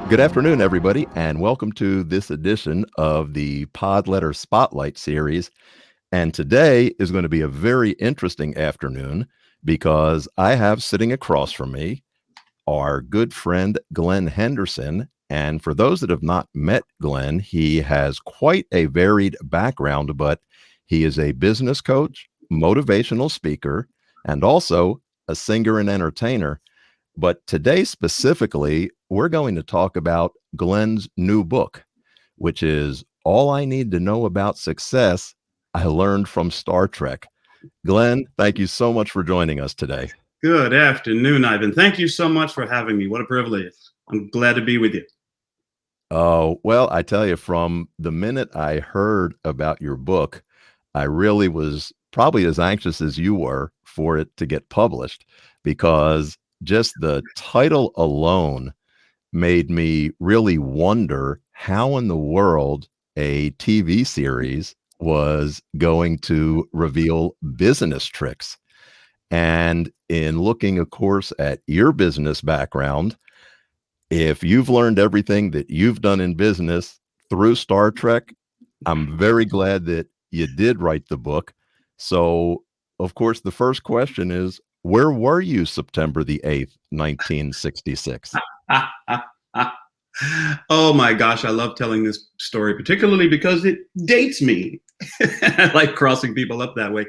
Good afternoon, everybody, and welcome to this edition of the Pod Letter Spotlight series. And today is going to be a very interesting afternoon because I have sitting across from me our good friend Glenn Henderson. And for those that have not met Glenn, he has quite a varied background, but he is a business coach, motivational speaker, and also a singer and entertainer. But today, specifically, we're going to talk about Glenn's new book, which is All I Need to Know About Success I Learned from Star Trek. Glenn, thank you so much for joining us today. Good afternoon, Ivan. Thank you so much for having me. What a privilege. I'm glad to be with you. Oh, well, I tell you, from the minute I heard about your book, I really was probably as anxious as you were for it to get published because just the title alone made me really wonder how in the world a TV series was going to reveal business tricks. And in looking, of course, at your business background, if you've learned everything that you've done in business through Star Trek, I'm very glad that you did write the book. So, of course, the first question is, where were you September the 8th, 1966? Oh my gosh, I love telling this story, particularly because it dates me. I like crossing people up that way.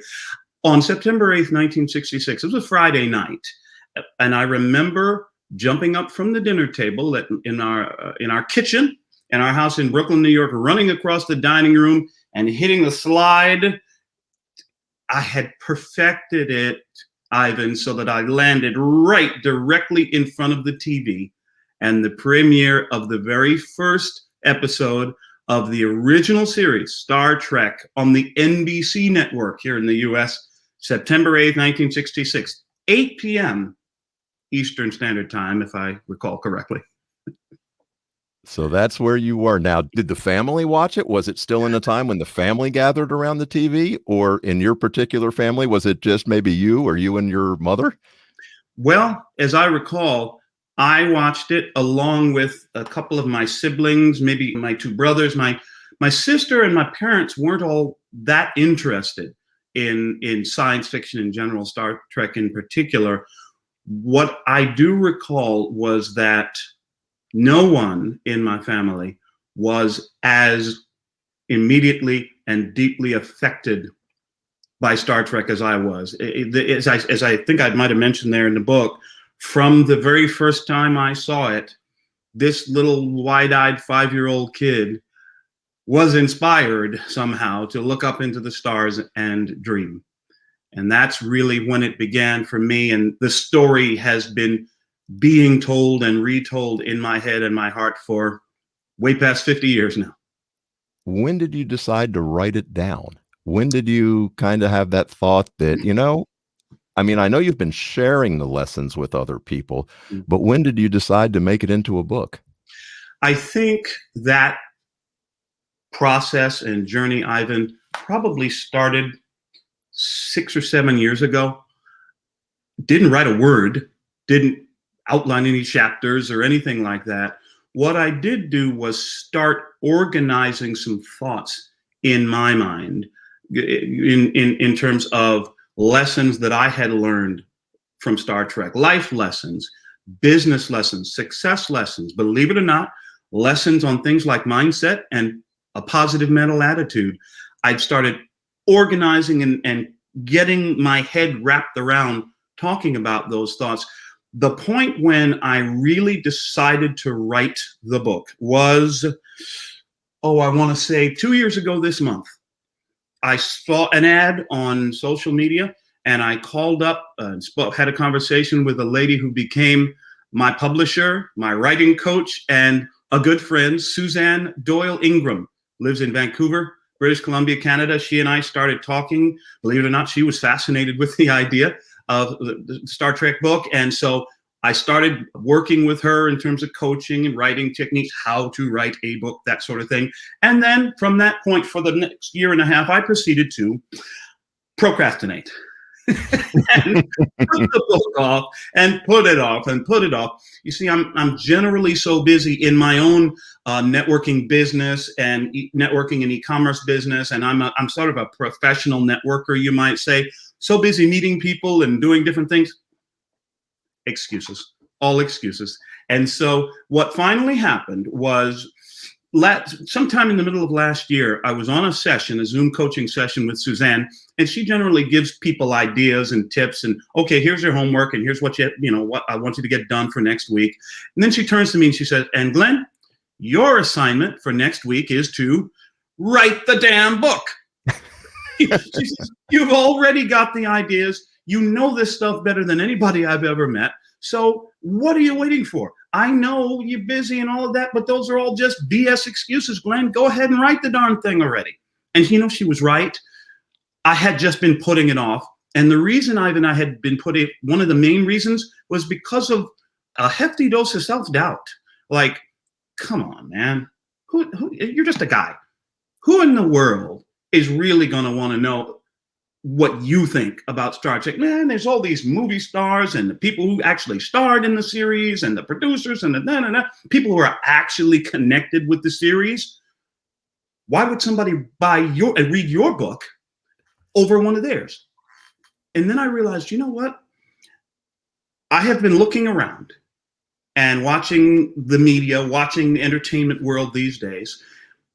On September 8th, 1966, it was a Friday night. And I remember jumping up from the dinner table in our kitchen in our house in Brooklyn, New York, running across the dining room and hitting the slide. I had perfected it, Ivan, so that I landed right directly in front of the TV and the premiere of the very first episode of the original series, Star Trek, on the NBC network here in the US, September 8th, 1966, 8 p.m. Eastern Standard Time, if I recall correctly. So that's where you were. Now, did the family watch it? Was it still in a time when the family gathered around the TV? Or in your particular family, was it just maybe you or you and your mother? Well, as I recall, I watched it along with a couple of my siblings, maybe my two brothers. My sister and my parents weren't all that interested in science fiction in general, Star Trek in particular. What I do recall was that no one in my family was as immediately and deeply affected by Star Trek as I was. As I think I might have mentioned there in the book, from the very first time I saw it, this little wide-eyed 5-year-old kid was inspired somehow to look up into the stars and dream. And that's really when it began for me. And the story has been being told and retold in my head and my heart for way past 50 years now. When did you decide to write it down? When did you kind of have that thought that, I mean, I know you've been sharing the lessons with other people, but when did you decide to make it into a book? I think that process and journey, Ivan, probably started 6 or 7 years ago. Didn't write a word, didn't outline any chapters or anything like that. What I did do was start organizing some thoughts in my mind in terms of lessons that I had learned from Star Trek, life lessons, business lessons, success lessons, believe it or not, lessons on things like mindset and a positive mental attitude. I'd started organizing and getting my head wrapped around talking about those thoughts. The point when I really decided to write the book was, I want to say 2 years ago this month. I saw an ad on social media and I called up and had a conversation with a lady who became my publisher, my writing coach, and a good friend, Suzanne Doyle Ingram, lives in Vancouver, British Columbia, Canada. She and I started talking. Believe it or not, she was fascinated with the idea of the Star Trek book. And so I started working with her in terms of coaching and writing techniques, how to write a book, that sort of thing. And then from that point, for the next year and a half, I proceeded to procrastinate. and put the book off and put it off and put it off. You see, I'm generally so busy in my own networking business and networking and e-commerce business, and I'm sort of a professional networker, you might say. So busy meeting people and doing different things. Excuses, all excuses. And so what finally happened was sometime in the middle of last year, I was on a Zoom coaching session with Suzanne, and she generally gives people ideas and tips and, okay, here's your homework and here's what what I want you to get done for next week. And then she turns to me and she says, and Glenn, your assignment for next week is to write the damn book. She says, you've already got the ideas. You know this stuff better than anybody I've ever met. So what are you waiting for? I know you're busy and all of that, but those are all just BS excuses, Glenn. Go ahead and write the darn thing already. And she was right. I had just been putting it off. And the reason Ivan I had been one of the main reasons was because of a hefty dose of self-doubt. Like, come on, man. You're just a guy. Who in the world is really going to want to know what you think about Star Trek? Man, there's all these movie stars and the people who actually starred in the series and the producers and the people who are actually connected with the series. Why would somebody read your book over one of theirs? And then I realized, you know what? I have been looking around and watching the media, watching the entertainment world these days.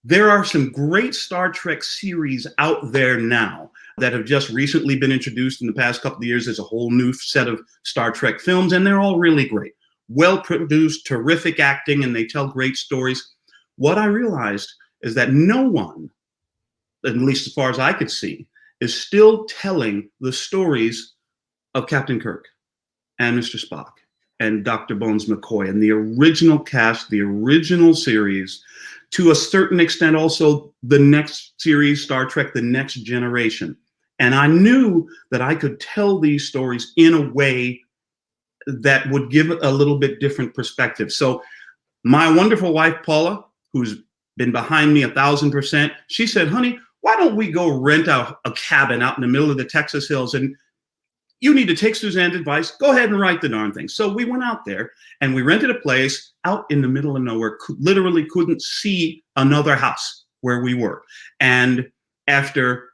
There are some great Star Trek series out there now that have just recently been introduced in the past couple of years. There's a whole new set of Star Trek films, and they're all really great. Well produced, terrific acting, and they tell great stories. What I realized is that no one, at least as far as I could see, is still telling the stories of Captain Kirk and Mr. Spock and Dr. Bones McCoy and the original cast, the original series, to a certain extent also the next series, Star Trek, The Next Generation. And I knew that I could tell these stories in a way that would give a little bit different perspective. So my wonderful wife, Paula, who's been behind me 1,000%, she said, honey, why don't we go rent a cabin out in the middle of the Texas hills, and you need to take Suzanne's advice, go ahead and write the darn thing. So we went out there and we rented a place out in the middle of nowhere, literally couldn't see another house where we were. And after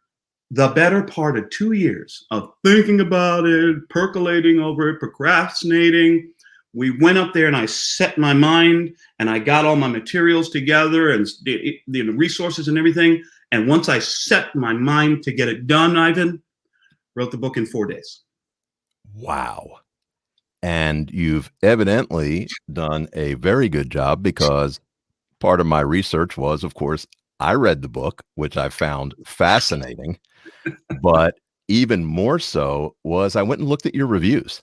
the better part of 2 years of thinking about it, percolating over it, procrastinating, we went up there and I set my mind and I got all my materials together and the resources and everything. And once I set my mind to get it done, Ivan, wrote the book in 4 days. Wow. And you've evidently done a very good job, because part of my research was, of course, I read the book, which I found fascinating, but even more so was I went and looked at your reviews,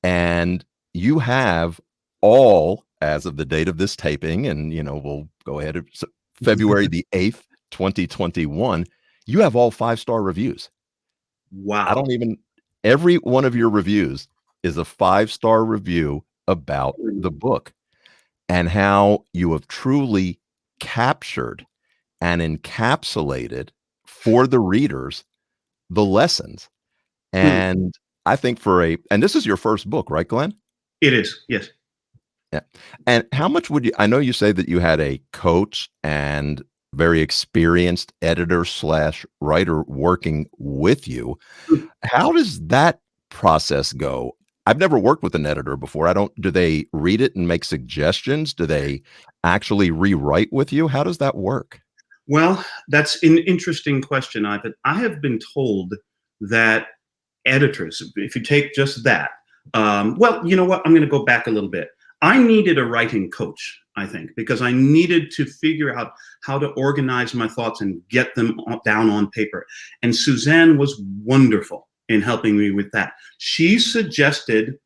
and you have all, as of the date of this taping, and, we'll go ahead of February the 8th, 2021, you have all 5-star reviews. Wow. Every one of your reviews is a 5-star review about the book and how you have truly captured and encapsulated for the readers the lessons. And I think and this is your first book, right, Glenn? It is, yes. Yeah. And how much I know you say that you had a coach and very experienced editor/writer working with you. How does that process go? I've never worked with an editor before. Do they read it and make suggestions? Do they actually rewrite with you? How does that work? Well, that's an interesting question, Ivan. I have been told that editors, if you take just that, well, you know what? I'm going to go back a little bit. I needed a writing coach, I think, because I needed to figure out how to organize my thoughts and get them down on paper. And Suzanne was wonderful in helping me with that. She suggested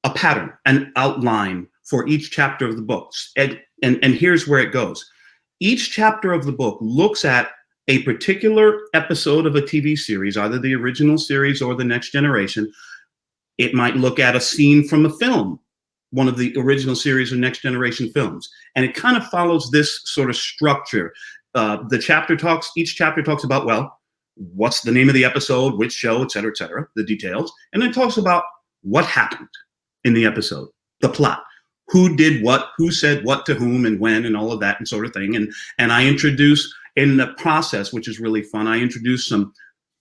a pattern, an outline for each chapter of the book. And here's where it goes. Each chapter of the book looks at a particular episode of a TV series, either the original series or The Next Generation. It might look at a scene from a film, one of the original series or Next Generation films. And it kind of follows this sort of structure. Each chapter talks about, well, what's the name of the episode, which show, et cetera, the details. And then talks about what happened in the episode, the plot, who did what, who said what to whom and when and all of that and sort of thing. And I introduce in the process, which is really fun, I introduce some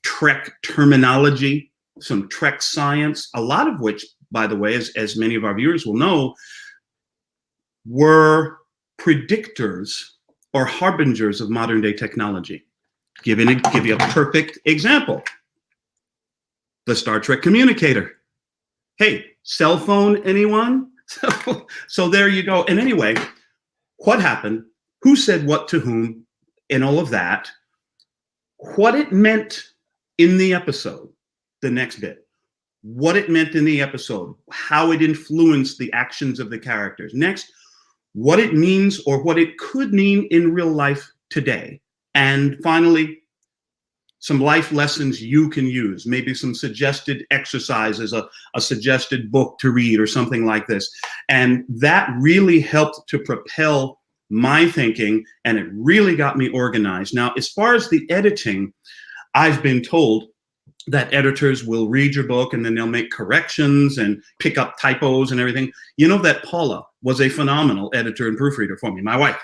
Trek terminology, some Trek science, a lot of which, by the way, as many of our viewers will know, were predictors or harbingers of modern day technology. Give you a perfect example. The Star Trek communicator. Hey, cell phone, anyone? So there you go. And anyway, what happened? Who said what to whom? And all of that. What it meant in the episode, the next bit. What it meant in the episode. How it influenced the actions of the characters. Next, what it means or what it could mean in real life today. And finally, some life lessons you can use, maybe some suggested exercises, a suggested book to read or something like this. And that really helped to propel my thinking, and it really got me organized. Now, as far as the editing, I've been told that editors will read your book and then they'll make corrections and pick up typos and everything. You know that Paula was a phenomenal editor and proofreader for me, my wife,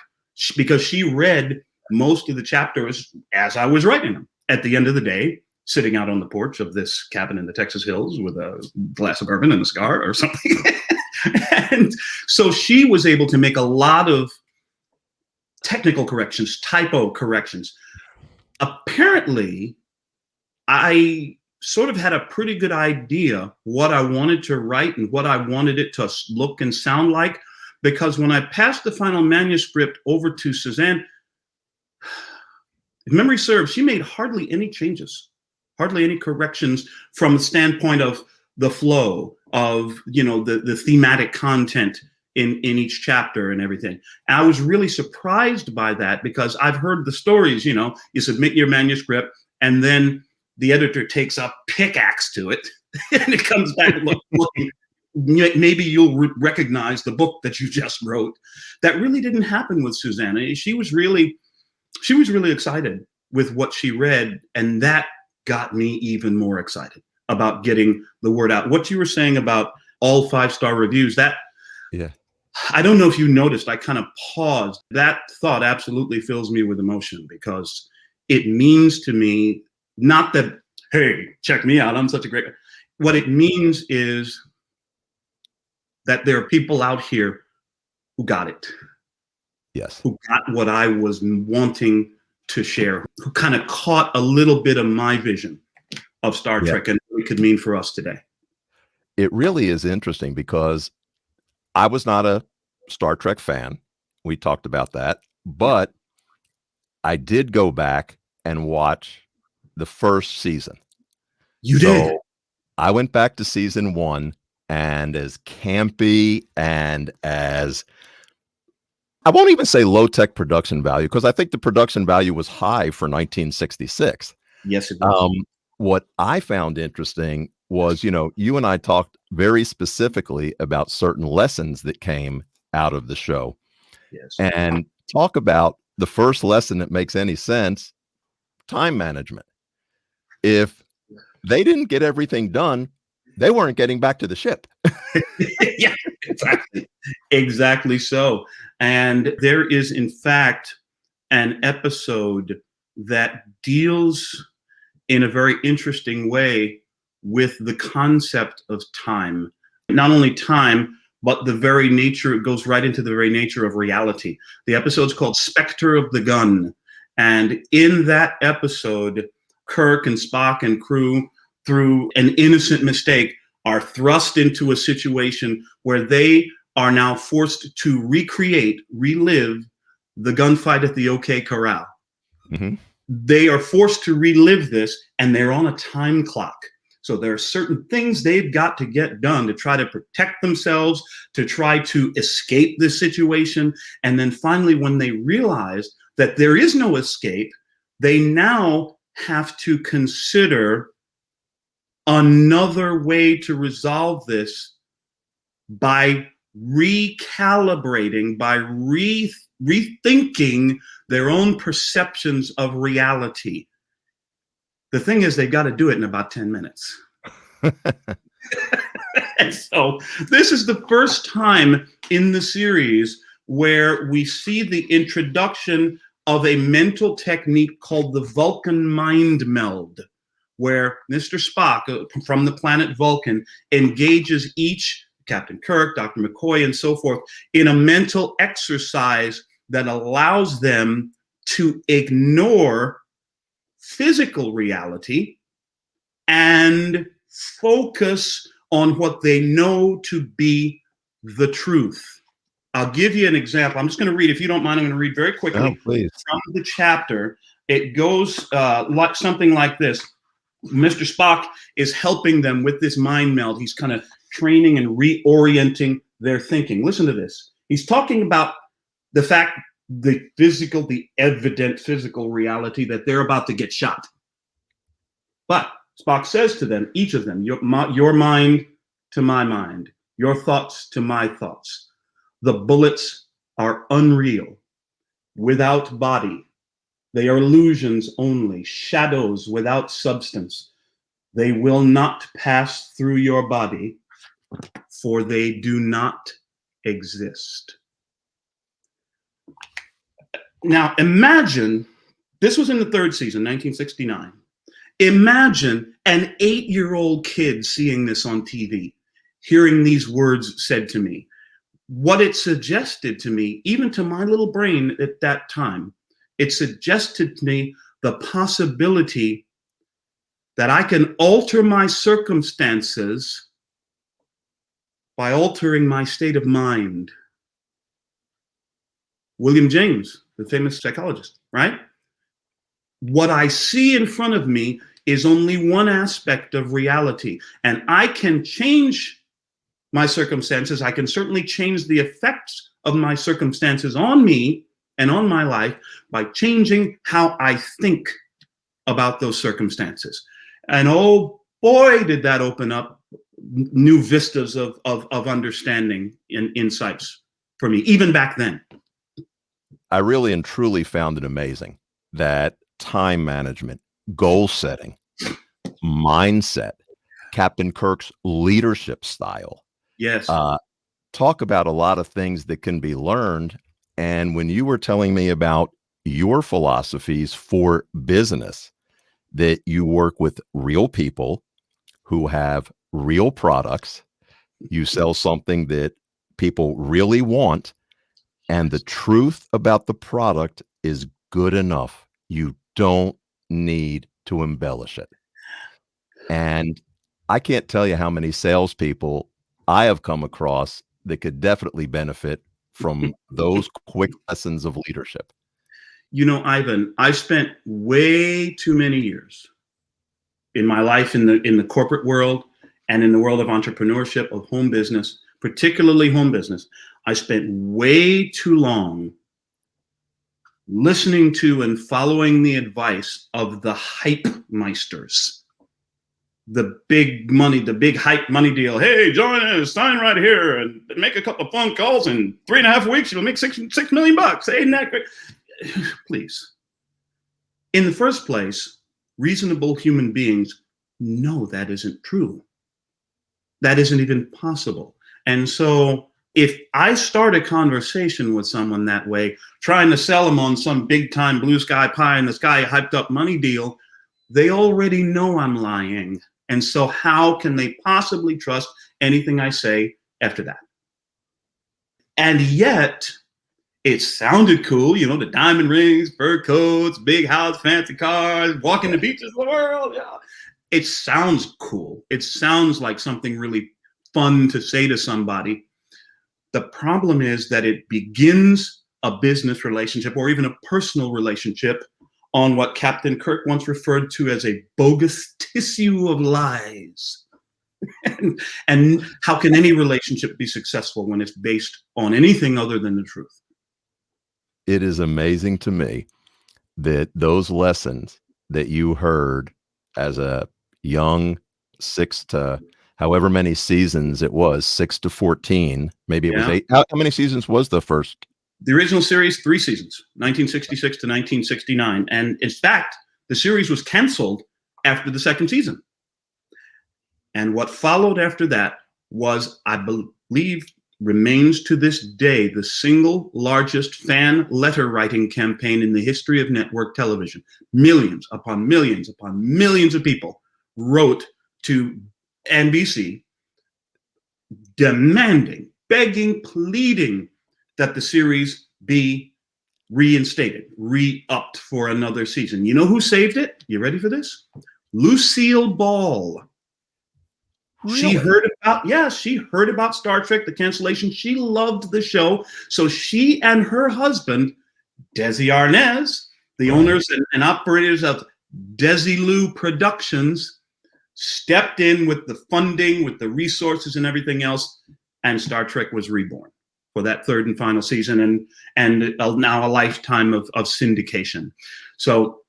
because she read most of the chapters as I was writing them. At the end of the day, sitting out on the porch of this cabin in the Texas hills with a glass of bourbon and a cigar or something. And so she was able to make a lot of technical corrections, typo corrections. Apparently, I sort of had a pretty good idea what I wanted to write and what I wanted it to look and sound like, because when I passed the final manuscript over to Suzanne, if memory serves, she made hardly any changes, hardly any corrections from the standpoint of the flow of, the thematic content in each chapter and everything. And I was really surprised by that, because I've heard the stories, you submit your manuscript and then the editor takes a pickaxe to it and it comes back looking, maybe you'll recognize the book that you just wrote. That really didn't happen with Susanna. She was really excited with what she read, and that got me even more excited about getting the word out. What you were saying about all 5-star reviews, that, Yeah. I don't know if you noticed, I kind of paused. That thought absolutely fills me with emotion, because it means to me, not that, hey, check me out, I'm such a great, what it means is that there are people out here who got it. Yes. Who got what I was wanting to share, who kind of caught a little bit of my vision of Star Trek and what it could mean for us today. It really is interesting, because I was not a Star Trek fan. We talked about that, but I did go back and watch the first season. You did? I went back to season 1, and as campy and as, I won't even say low-tech production value, because I think the production value was high for 1966. Yes, it was. What I found interesting was, you and I talked very specifically about certain lessons that came out of the show. Yes. And talk about the first lesson that makes any sense: time management. If they didn't get everything done, they weren't getting back to the ship. Yeah, exactly so. And there is, in fact, an episode that deals in a very interesting way with the concept of time. Not only time, but the very nature, it goes right into the very nature of reality. The episode's called Spectre of the Gun. And in that episode, Kirk and Spock and crew, through an innocent mistake, are thrust into a situation where they are now forced to relive the gunfight at the OK Corral. Mm-hmm. They are forced to relive this, and they're on a time clock. So there are certain things they've got to get done to try to protect themselves, to try to escape this situation. And then finally, when they realize that there is no escape, they now have to consider another way to resolve this by recalibrating, by rethinking their own perceptions of reality. The thing is, they got to do it in about 10 minutes. And so this is the first time in the series where we see the introduction of a mental technique called the Vulcan mind meld, where Mr. Spock from the planet Vulcan engages each, Captain Kirk, Dr. McCoy, and so forth, in a mental exercise that allows them to ignore physical reality and focus on what they know to be the truth. I'll give you an example. I'm just going to read, if you don't mind, I'm going to read very quickly Oh, please. from the chapter. It goes like something like this. Mr. Spock is helping them with this mind meld. He's kind of training and reorienting their thinking. Listen to this. He's talking about the fact, the evident physical reality that they're about to get shot. But Spock says to them, each of them, your mind to my mind, your thoughts to my thoughts. The bullets are unreal, without body. They are illusions only, shadows without substance. They will not pass through your body, for they do not exist. Now, imagine, this was in the third season, 1969. Imagine an 8-year-old kid seeing this on TV, hearing these words said to me. What it suggested to me, even to my little brain at that time, it suggested to me the possibility that I can alter my circumstances by altering my state of mind. William James, the famous psychologist, right? What I see in front of me is only one aspect of reality, and I can change my circumstances. I can certainly change the effects of my circumstances on me and on my life by changing how I think about those circumstances. And oh boy, did that open up new vistas of understanding and insights for me, even back then. I really and truly found it amazing that time management, goal setting, mindset, Captain Kirk's leadership style, Yes. talk about a lot of things that can be learned. And when you were telling me about your philosophies for business, that you work with real people who have real products, you sell something that people really want, and the truth about the product is good enough. You don't need to embellish it. And I can't tell you how many salespeople I have come across that could definitely benefit from those quick lessons of leadership. You know, Ivan, I spent way too many years in my life in the corporate world and in the world of entrepreneurship, of home business, particularly home business. I spent way too long listening to and following the advice of the hype meisters, the big money, the big hype money deal. Hey, join us, sign right here, and make a couple of phone calls. In 3.5 weeks, you'll make $6 million. Ain't that great? Please. In the first place, reasonable human beings know that isn't true. That isn't even possible. And so if I start a conversation with someone that way, trying to sell them on some big time blue sky pie in the sky hyped up money deal, they already know I'm lying. And so how can they possibly trust anything I say after that? And yet it sounded cool, you know, the diamond rings, fur coats, big house, fancy cars, walking the beaches of the world. Yeah. It sounds cool. It sounds like something really fun to say to somebody. The problem is that it begins a business relationship or even a personal relationship on what Captain Kirk once referred to as a bogus tissue of lies. And how can any relationship be successful when it's based on anything other than the truth? It is amazing to me that those lessons that you heard as a young 6 to however many seasons it was, 6 to 14, maybe it was 8. How many seasons was the first? The original series, 3 seasons, 1966 to 1969. And in fact, the series was canceled after the second season. And what followed after that was, I believe, remains to this day the single largest fan letter writing campaign in the history of network television. Millions upon millions upon millions of people wrote to NBC demanding, begging, pleading that the series be reinstated, re-upped for another season. You know who saved it? You ready for this? Lucille Ball. She Really? heard about, yeah, she heard about Star Trek, the cancellation. She loved the show. So she and her husband, Desi Arnaz, the Right. owners and operators of Desilu Productions, stepped in with the funding, with the resources and everything else, and Star Trek was reborn for that third and final season, and now a lifetime of syndication. So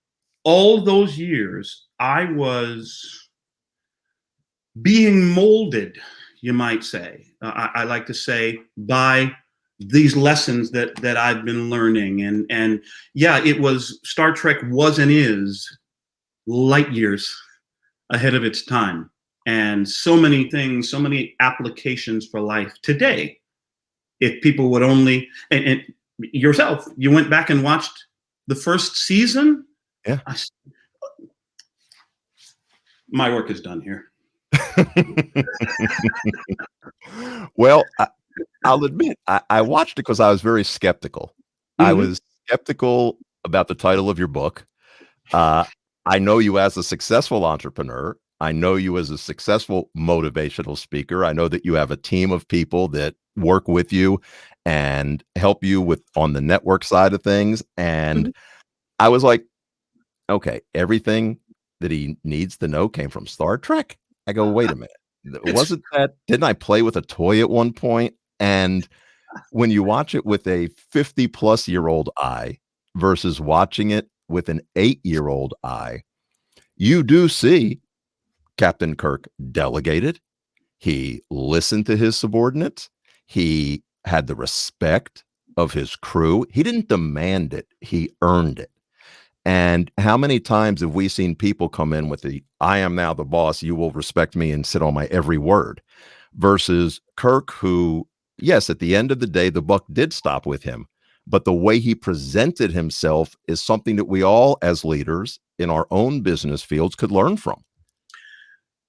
all those years, I was being molded, you might say. I like to say, by these lessons that I've been learning, and yeah, it was, Star Trek was and is light years ahead of its time, and so many things, so many applications for life today. If people would only, and yourself, you went back and watched the first season. Yeah. My work is done here. Well, I'll admit, I watched it because I was very skeptical. I Mm-hmm. was skeptical about the title of your book. Uh, I know you as a successful entrepreneur. I know you as a successful motivational speaker. I know that you have a team of people that work with you and help you with on the network side of things. And Mm-hmm. I was like, okay, everything that he needs to know came from Star Trek. I go, wait a minute. It's Wasn't that, didn't I play with a toy at one point? And when you watch it with a 50-plus-year-old eye versus watching it with an 8-year-old eye, you do see Captain Kirk delegated. He listened to his subordinates. He had the respect of his crew. He didn't demand it. He earned it. And how many times have we seen people come in with the, I am now the boss, you will respect me and sit on my every word, versus Kirk, who, yes, at the end of the day, the buck did stop with him. But the way he presented himself is something that we all, as leaders in our own business fields, could learn from.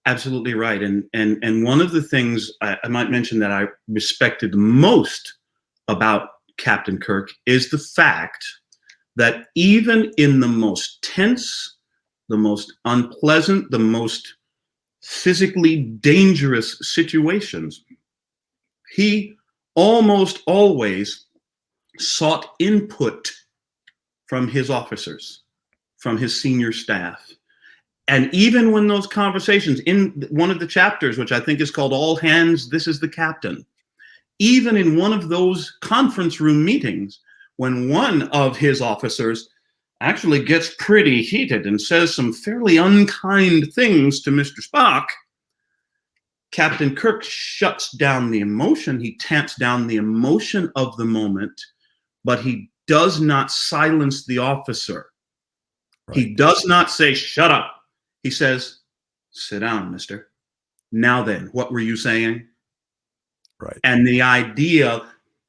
absolutely right. And one of the things I might mention that I respected most about Captain Kirk is the fact that even in the most tense, the most unpleasant, the most physically dangerous situations, he almost always sought input from his officers, from his senior staff. And even when those conversations, in one of the chapters, which I think is called All Hands, This is the Captain, even in one of those conference room meetings, when one of his officers actually gets pretty heated and says some fairly unkind things to Mr. Spock, Captain Kirk shuts down the emotion. He tamps down the emotion of the moment, but he does not silence the officer. Right. He does not say, shut up. He says, sit down, mister. Now then, what were you saying? Right. And the idea,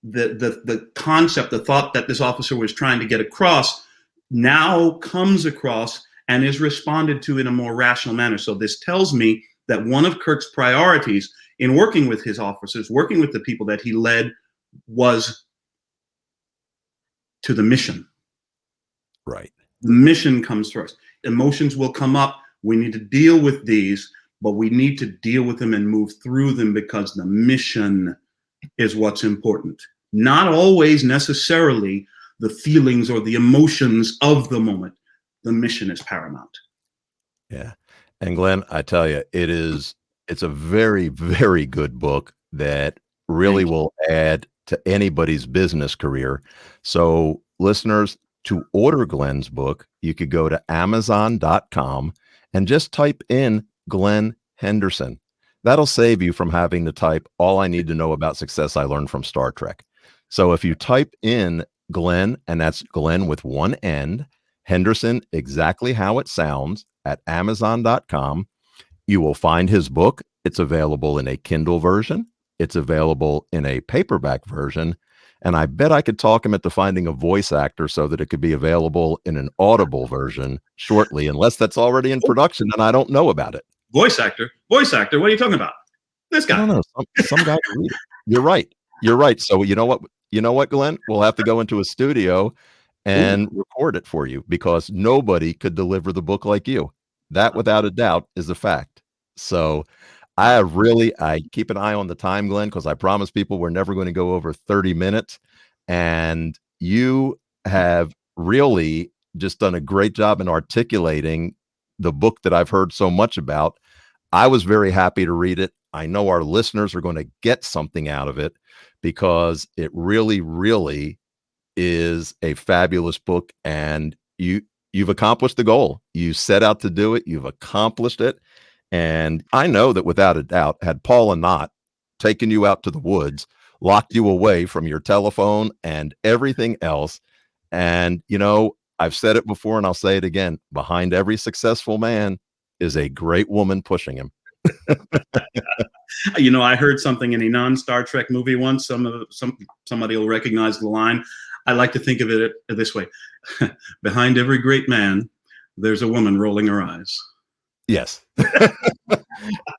the concept, the thought that this officer was trying to get across now comes across and is responded to in a more rational manner. So this tells me that one of Kirk's priorities in working with his officers, working with the people that he led, was to the mission. Right. The mission comes first. Emotions will come up. We need to deal with these, but we need to deal with them and move through them because the mission is what's important. Not always necessarily the feelings or the emotions of the moment. The mission is paramount. Yeah. And Glenn, I tell you, it's a very, very good book that really Thank you. will add to anybody's business career. So listeners, to order Glenn's book, you could go to Amazon.com and just type in Glenn Henderson. That'll save you from having to type all I need to know about success I learned from Star Trek. So if you type in Glenn, and that's Glenn with one N, Henderson, exactly how it sounds, at Amazon.com. You will find his book. It's available in a Kindle version. It's available in a paperback version. And I bet I could talk him into finding a voice actor so that it could be available in an Audible version shortly, unless that's already in production and I don't know about it. Voice actor. Voice actor. What are you talking about? This I guy. don't know. Some guy can read it. You're right. You're right. So you know what? You know what, Glenn? We'll have to go into a studio Ooh. and record it for you because nobody could deliver the book like you. That, without a doubt, is a fact. So I keep an eye on the time, Glenn, because I promised people we're never going to go over 30 minutes. And you have really just done a great job in articulating the book that I've heard so much about. I was very happy to read it. I know our listeners are going to get something out of it because it really, really is a fabulous book. And you've accomplished the goal. You set out to do it. You've accomplished it. And I know that without a doubt, had Paula not taken you out to the woods, locked you away from your telephone and everything else, and I've said it before and I'll say it again, behind every successful man is a great woman pushing him. I heard something in a non-Star Trek movie once. Somebody will recognize the line. I like to think of it this way: behind every great man, there's a woman rolling her eyes. Yes.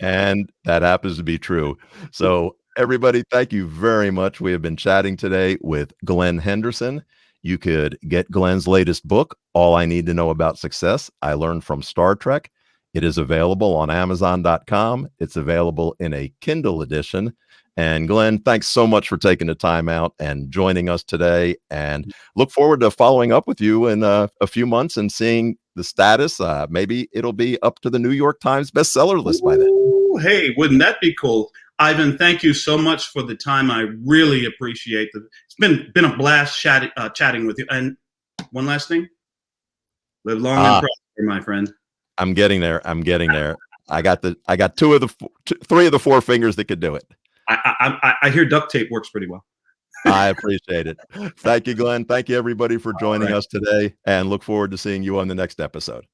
And that happens to be true. So, everybody, thank you very much. We have been chatting today with Glenn Henderson. You could get Glenn's latest book, All I Need to Know About Success I Learned from Star Trek. It is available on Amazon.com. It's available in a Kindle edition. And Glenn, thanks so much for taking the time out and joining us today. And look forward to following up with you in a few months and seeing the status. Maybe it'll be up to the New York Times bestseller list by then. Ooh, hey, wouldn't that be cool? Ivan, thank you so much for the time. I really appreciate it. It's been a blast chatting with you. And one last thing, live long and prosper, my friend. I'm getting there. I'm getting there. I got three of the four fingers that could do it. I hear duct tape works pretty well. I appreciate it. Thank you, Glenn. Thank you, everybody, for joining us today, and look forward to seeing you on the next episode.